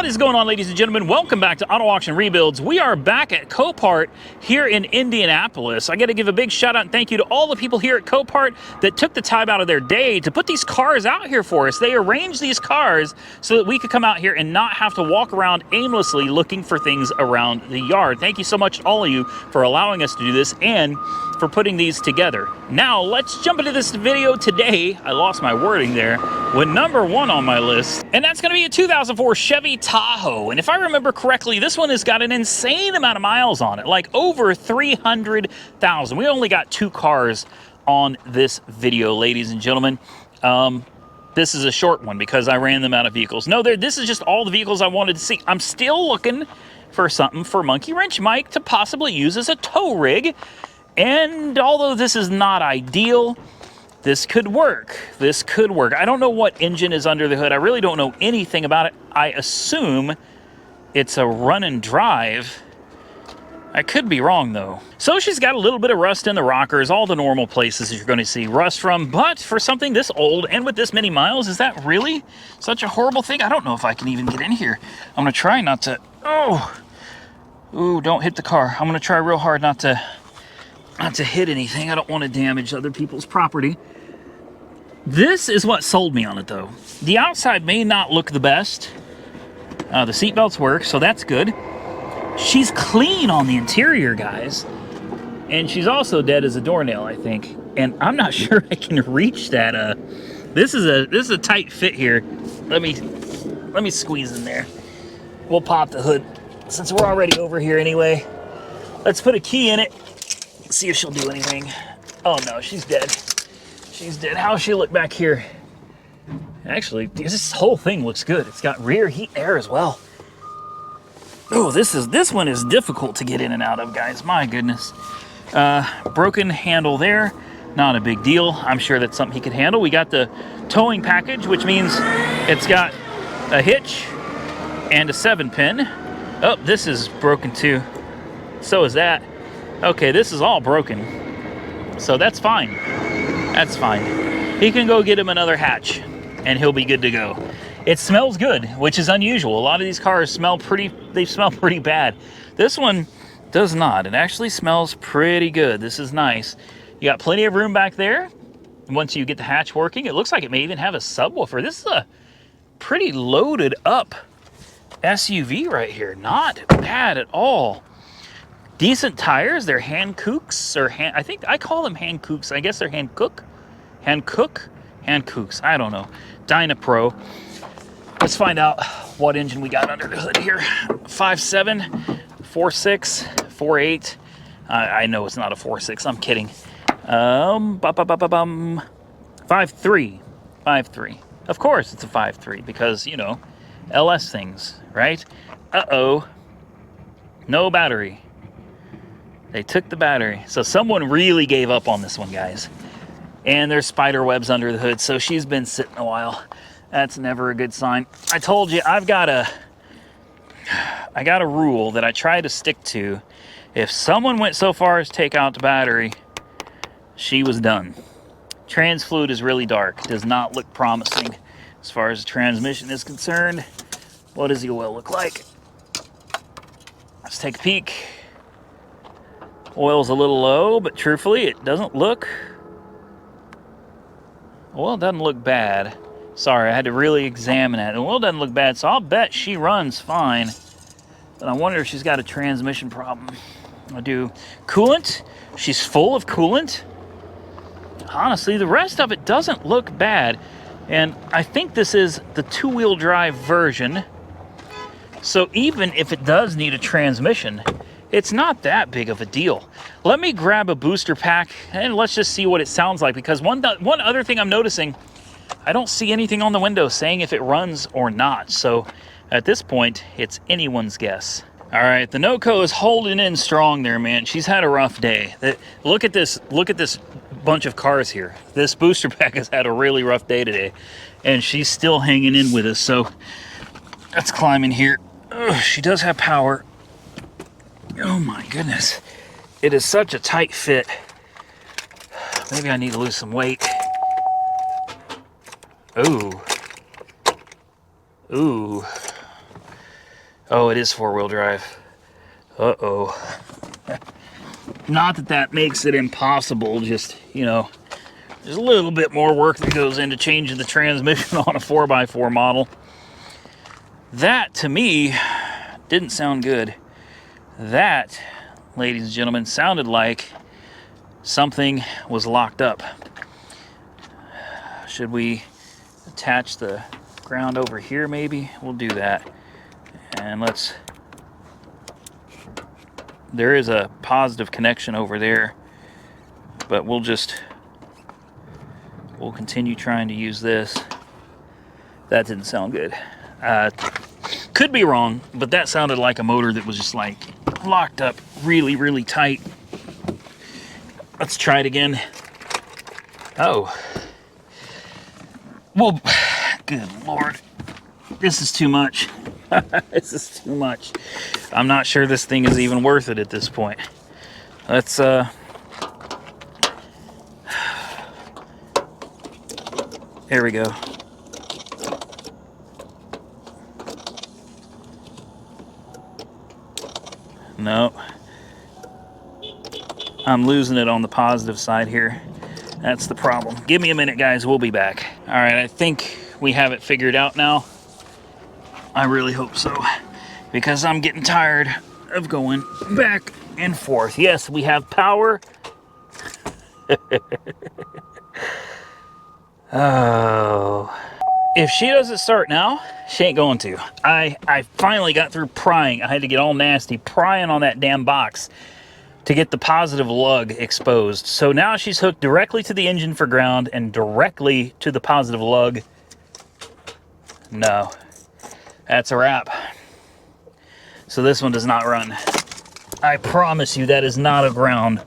is going on, ladies and gentlemen? Welcome back to Auto Auction Rebuilds. We are back at Copart here in Indianapolis. I got to give a big shout out and thank you to all the people here at Copart that took the time out of their day to put these cars out here for us. They arranged these cars so that we could come out here and not have to walk around aimlessly looking for things around the yard. Thank you so much, all of you, for allowing us to do this and for putting these together. Now, let's jump into this video today. I lost my wording there. With number one on my list, and that's going to be a 2004 Chevy Tahoe. And if I remember correctly, this one has got an insane amount of miles on it, like over 300,000. We only got two cars on this video, ladies and gentlemen. This is a short one because I ran them out of vehicles. No, this is just all the vehicles I wanted to see. I'm still looking for something for Monkey Wrench Mike to possibly use as a tow rig. And although this is not ideal, this could work. This could work. I don't know what engine is under the hood. I really don't know anything about it. I assume it's a run and drive. I could be wrong, though. So she's got a little bit of rust in the rockers, all the normal places you're going to see rust from. But for something this old and with this many miles, is that really such a horrible thing? I don't know if I can even get in here. I'm going to try not to... Ooh, don't hit the car. I'm going to try real hard not to hit anything. I don't want to damage other people's property. This is what sold me on it, though. The outside may not look the best. The seatbelts work, so that's good. She's clean on the interior, guys. And she's also dead as a doornail, I think. And I'm not sure I can reach that. This is a tight fit here. Let me squeeze in there. We'll pop the hood since we're already over here anyway. Let's put a key in it. See if she'll do anything. Oh no, she's dead. She's dead. How's she look back here? Actually, this whole thing looks good. It's got rear heat air as well. Oh, this one is difficult to get in and out of, guys. My goodness. Broken handle there. Not a big deal. I'm sure that's something he could handle. We got the towing package, which means it's got a hitch and a 7-pin. Oh, this is broken too. So is that. Okay, this is all broken, so that's fine. That's fine. He can go get him another hatch, and he'll be good to go. It smells good, which is unusual. A lot of these cars smell pretty bad. This one does not. It actually smells pretty good. This is nice. You got plenty of room back there. Once you get the hatch working, it looks like it may even have a subwoofer. This is a pretty loaded up SUV right here. Not bad at all. Decent tires. They're Hankooks, or I think I call them Hankooks. I guess they're Hankook. I don't know. Dynapro. Let's find out what engine we got under the hood here. 5.7, 4.6, 4.8. I know it's not a 4.6. I'm kidding. 5.3. 5.3. Of course it's a 5.3 because, you know, LS things, right? Uh-oh. No battery. They took the battery. So someone really gave up on this one, guys. And there's spider webs under the hood, so she's been sitting a while. That's never a good sign. I told you, I got a rule that I try to stick to. If someone went so far as take out the battery, she was done. Trans fluid is really dark. Does not look promising as far as the transmission is concerned. What does the oil look like? Let's take a peek. Oil's a little low, but truthfully, it doesn't look... Oil doesn't look bad. Sorry, I had to really examine it. The oil doesn't look bad, so I'll bet she runs fine. But I wonder if she's got a transmission problem. I do. Coolant. She's full of coolant. Honestly, the rest of it doesn't look bad. And I think this is the two-wheel drive version. So even if it does need a transmission, it's not that big of a deal. Let me grab a booster pack and let's just see what it sounds like, because one other thing I'm noticing, I don't see anything on the window saying if it runs or not. So at this point, it's anyone's guess. All right, the NOCO is holding in strong there, man. She's had a rough day. Look at this bunch of cars here. This booster pack has had a really rough day today, and she's still hanging in with us. So let's climb in here. Ugh, she does have power. Oh my goodness. It is such a tight fit. Maybe I need to lose some weight. Ooh. Ooh. Oh, it is four-wheel drive. Uh-oh. Not that that makes it impossible, just, you know, there's a little bit more work that goes into changing the transmission on a 4x4 model. That, to me, didn't sound good. That, ladies and gentlemen, sounded like something was locked up. Should we attach the ground over here maybe? We'll do that. And let's... There is a positive connection over there, but we'll continue trying to use this. That didn't sound good. Could be wrong, but that sounded like a motor that was just like locked up really, really tight. Let's try it again. Oh. Well, good Lord. This is too much. This is too much. I'm not sure this thing is even worth it at this point. Let's, there we go. No. I'm losing it on the positive side here. That's the problem. Give me a minute, guys. We'll be back. All right, I think we have it figured out now. I really hope so, because I'm getting tired of going back and forth. Yes, we have power. Oh. If she doesn't start now, she ain't going to. I finally got through prying. I had to get all nasty prying on that damn box to get the positive lug exposed. So now she's hooked directly to the engine for ground and directly to the positive lug. No. That's a wrap. So this one does not run. I promise you that is not a ground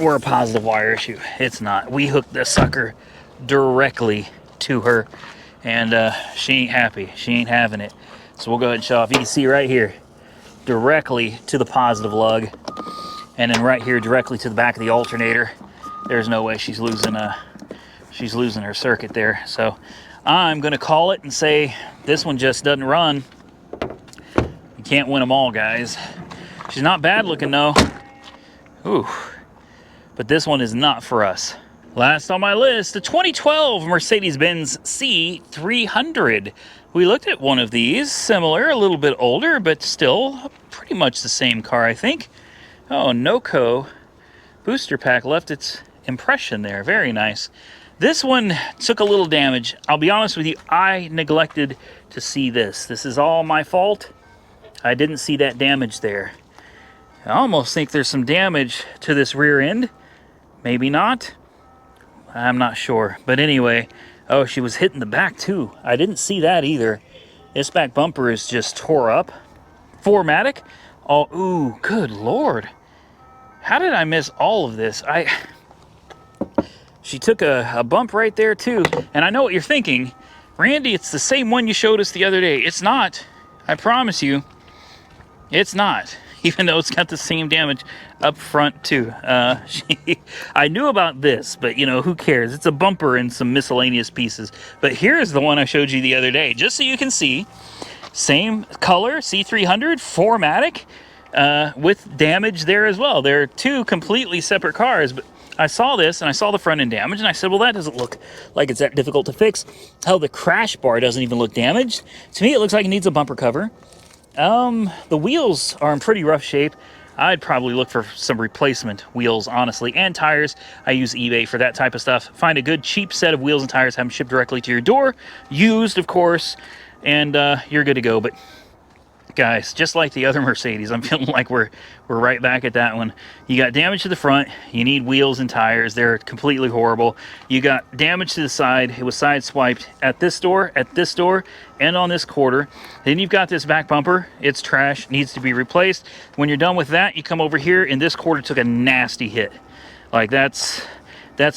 or a positive wire issue. It's not. We hooked this sucker directly to her, and she ain't happy. She ain't having it. So we'll go ahead and show off. You can see right here, directly to the positive lug, and then right here directly to the back of the alternator. There's no way she's losing her circuit there. So I'm gonna call it and say this one just doesn't run. You can't win them all, guys. She's not bad looking though. Ooh, but this one is not for us. Last on my list, the 2012 Mercedes-Benz C300. We looked at one of these, similar, a little bit older, but still pretty much the same car, I think. Oh, NOCO booster pack left its impression there. Very nice. This one took a little damage. I'll be honest with you, I neglected to see this. This is all my fault. I didn't see that damage there. I almost think there's some damage to this rear end. Maybe not. I'm not sure. But anyway, oh, she was hitting the back too. I didn't see that either. This back bumper is just tore up. 4MATIC? Oh, ooh, good Lord. How did I miss all of this? She took a bump right there too. And I know what you're thinking. Randy, it's the same one you showed us the other day. It's not. I promise you. It's not. Even though it's got the same damage up front too. I knew about this, but you know, who cares? It's a bumper and some miscellaneous pieces. But here's the one I showed you the other day, just so you can see. Same color, C300, 4MATIC, with damage there as well. They're two completely separate cars, but I saw this and I saw the front end damage and I said, well, that doesn't look like it's that difficult to fix. Hell, the crash bar doesn't even look damaged. To me, it looks like it needs a bumper cover. The wheels are in pretty rough shape. I'd probably look for some replacement wheels, honestly, and tires. I use eBay for that type of stuff. Find a good, cheap set of wheels and tires, have them shipped directly to your door, used, of course, and you're good to go. But guys, just like the other Mercedes, I'm feeling like we're right back at that one. You got damage to the front. You need wheels and tires. They're completely horrible. You got damage to the side. It was sideswiped at this door, and on this quarter. Then you've got this back bumper. It's trash. Needs to be replaced. When you're done with that, you come over here, and this quarter took a nasty hit. Like that's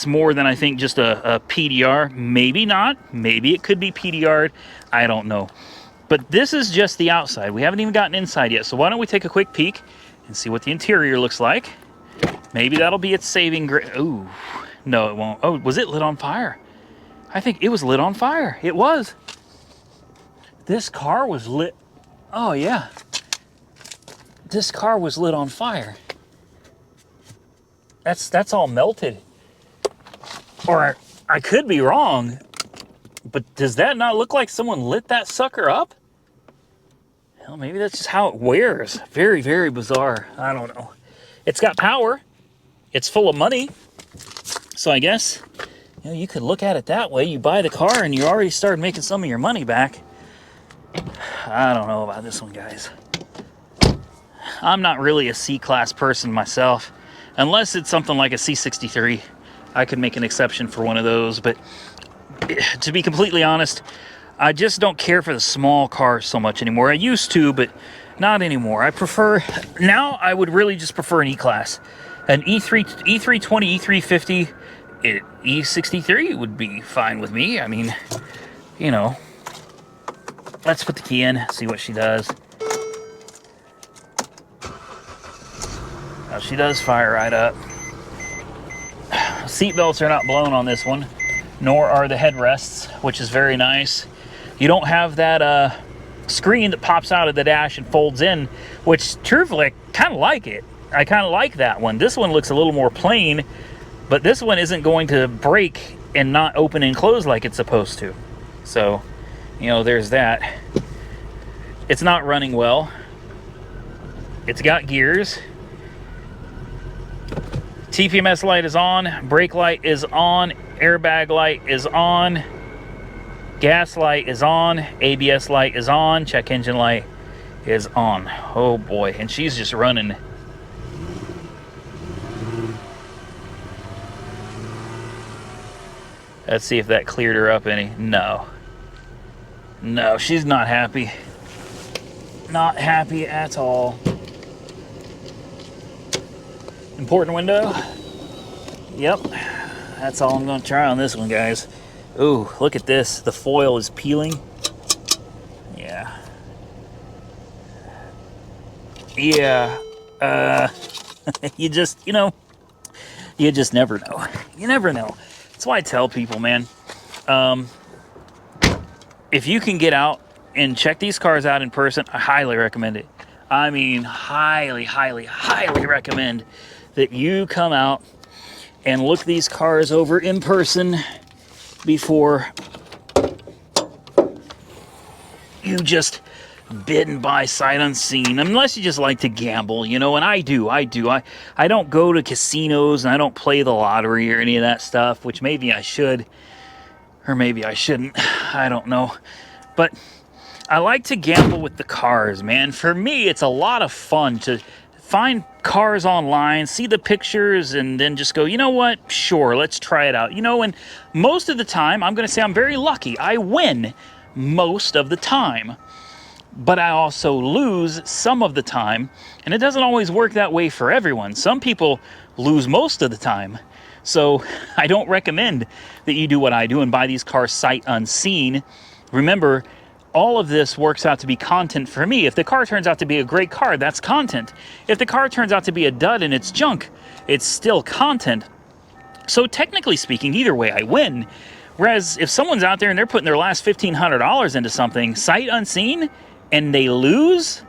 more than I think just a PDR. Maybe not. Maybe it could be PDR'd. I don't know. But this is just the outside. We haven't even gotten inside yet. So why don't we take a quick peek and see what the interior looks like. Maybe that'll be its saving grace. Ooh, no, it won't. Oh, was it lit on fire? I think it was lit on fire. It was. This car was lit Oh yeah, this car was lit on fire. That's all melted. Or I could be wrong, but does that not look like someone lit that sucker up? Hell, maybe that's just how it wears. Very, very bizarre. I don't know. It's got power. It's full of money. So I guess, you know, you could look at it that way. You buy the car and you already started making some of your money back. I don't know about this one, guys. I'm not really a C-class person myself. Unless it's something like a C63. I could make an exception for one of those. But to be completely honest, I just don't care for the small cars so much anymore. I used to, but not anymore. I prefer, now I would really just prefer an E-Class. An E320, E350, E63 would be fine with me. I mean, you know, let's put the key in, see what she does. Now, she does fire right up. Seat belts are not blown on this one, nor are the headrests, which is very nice. You don't have that screen that pops out of the dash and folds in, which truthfully, I kind of like it. I kind of like that one. This one looks a little more plain, but this one isn't going to break and not open and close like it's supposed to. So, you know, there's that. It's not running well. It's got gears. TPMS light is on, brake light is on, airbag light is on, gas light is on, ABS light is on, check engine light is on. Oh boy, and she's just running. Let's see if that cleared her up any. No. No, she's not happy. Not happy at all. Important window. Yep. That's all I'm going to try on this one, guys. Ooh, look at this. The foil is peeling. Yeah. Yeah. You just, you know, you just never know. You never know. That's why I tell people, man, if you can get out and check these cars out in person, I highly recommend it. I mean, highly, highly, highly recommend that you come out and look these cars over in person before you just bid and buy sight unseen, unless you just like to gamble, you know, and I do. I don't go to casinos and I don't play the lottery or any of that stuff, which maybe I should, or maybe I shouldn't. I don't know. But I like to gamble with the cars, man. For me, it's a lot of fun to find cars online, see the pictures, and then just go, you know what? Sure, let's try it out. You know, and most of the time, I'm going to say I'm very lucky. I win most of the time. But I also lose some of the time, and it doesn't always work that way for everyone. Some people lose most of the time. So I don't recommend that you do what I do and buy these cars sight unseen. Remember, all of this works out to be content for me. If the car turns out to be a great car, that's content. If the car turns out to be a dud and it's junk, it's still content. So technically speaking, either way, I win. Whereas if someone's out there and they're putting their last $1,500 into something sight unseen, and they lose,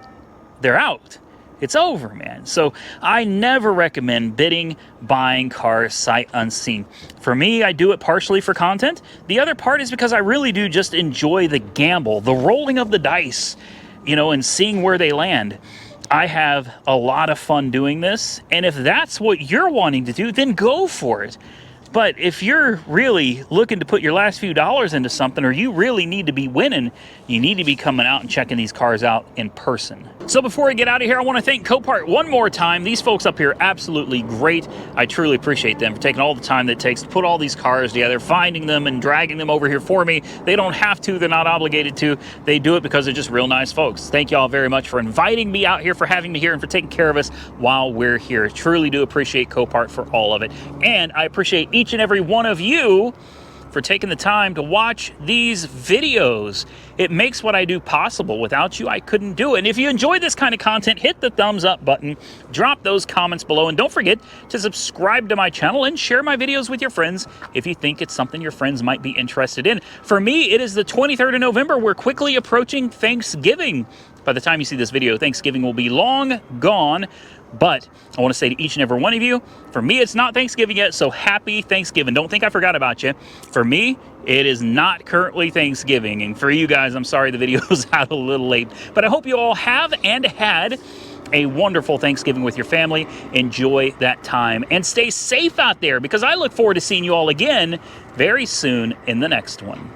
they're out. It's over, man. So I never recommend bidding, buying cars sight unseen. For me, I do it partially for content. The other part is because I really do just enjoy the gamble, the rolling of the dice, you know, and seeing where they land. I have a lot of fun doing this, and if that's what you're wanting to do, then go for it. But if you're really looking to put your last few dollars into something, or you really need to be winning, you need to be coming out and checking these cars out in person. So before we get out of here, I want to thank Copart one more time. These folks up here, absolutely great. I truly appreciate them for taking all the time that it takes to put all these cars together, finding them and dragging them over here for me. They don't have to, they're not obligated to. They do it because they're just real nice folks. Thank you all very much for inviting me out here, for having me here, and for taking care of us while we're here. Truly do appreciate Copart for all of it. And I appreciate each and every one of you for taking the time to watch these videos. It makes what I do possible. Without you, I couldn't do it. And if you enjoy this kind of content, hit the thumbs up button, drop those comments below, and don't forget to subscribe to my channel and share my videos with your friends if you think it's something your friends might be interested in. For me, it is the 23rd of November. We're quickly approaching Thanksgiving. By the time you see this video, Thanksgiving will be long gone. But I want to say to each and every one of you, for me, it's not Thanksgiving yet, so happy Thanksgiving. Don't think I forgot about you. For me, it is not currently Thanksgiving. And for you guys, I'm sorry the video was out a little late. But I hope you all have and had a wonderful Thanksgiving with your family. Enjoy that time and stay safe out there, because I look forward to seeing you all again very soon in the next one.